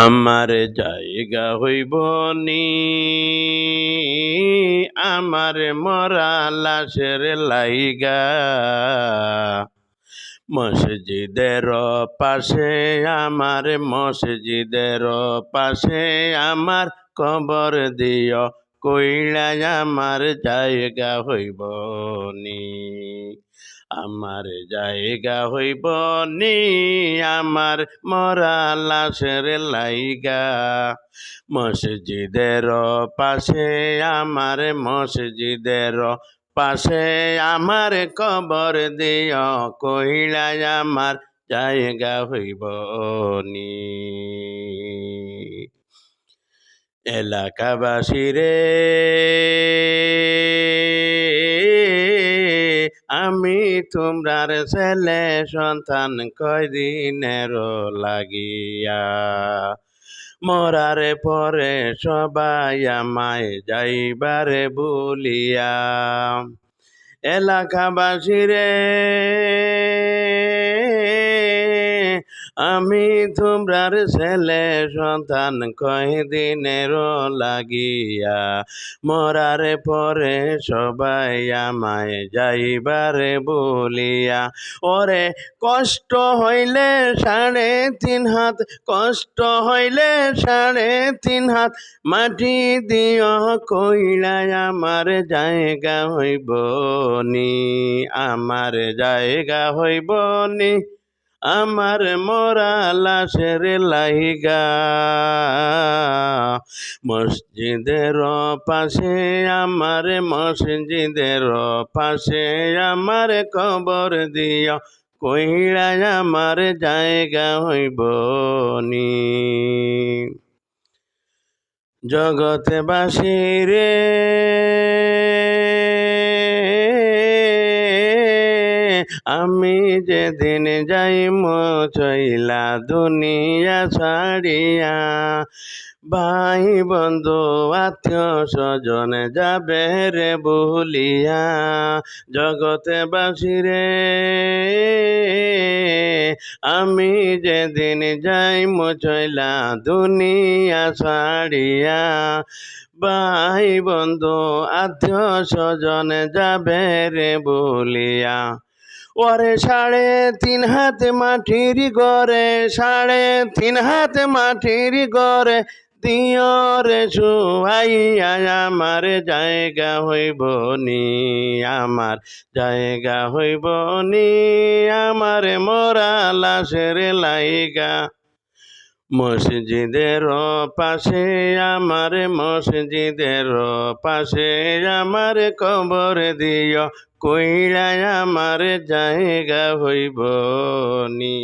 আমার জায়গা হইব নি আমার মরা লাশের লাইগা, মসজিদের পাশে আমার, মসজিদের পাশে আমার কবর দিও, কইলা আমার জায়গা হইব নি। আমার জায়গা হইব নি আমার মরা লাশের লাইগা, মসজিদের পাশে আমার, মসজিদের পাশে আমার কবর দিও, কইলা আমার জায়গা হইব নি। এলাকাবাসী রে, আমি তোমরার ছেলে সন্তান কয়দিনের লাগিয়া, মরারে পরে সবাই আমায় যাইবারে বলিয়া। এলাকাবাসী রে, আমি তোমরার ছেলে সন্তান কয়দিনের লাগিয়া, মরারে পরে সবাই আমায় যাইবারে বলিয়া। ওরে কষ্ট হইলে 3.5 হাত, কষ্ট হইলে 3.5 হাত মাটি দিও, কইলা আমার জায়গা হইব নি, আমার জায়গা হইব নি আমার মরা লাশের লাইগা। মসজিদের পাশে আমার, মসজিদের পাশে আমার কবর দিও, কইলা আমার জায়গা হইব নি। জগতে বাসী রে, আমি যেদিন যাইমু চইলা দুনিয়া ছাড়িয়া, ভাই বন্ধু আত্মীয় স্বজন যাবে রে বলিয়া। জগতে বাসী রে, আমি যেদিন যাইমু চইলা দুনিয়া ছাড়িয়া, ভাই বন্ধু আত্মীয় স্বজন যাবে রে বলিয়া। ওরে 3.5 হাত মাটির গড়ে, 3.5 হাত মাটির গড়ে দিও রে শুয়াইয়া, আমার জায়গা হইব নি, আমার জায়গা হইব নি আমার মরা লাশের লাইগা। মসজিদের পাশে আমার, মসজিদের পাশে আমার কবর দিও, কইলা আমার জায়গা হইব নি।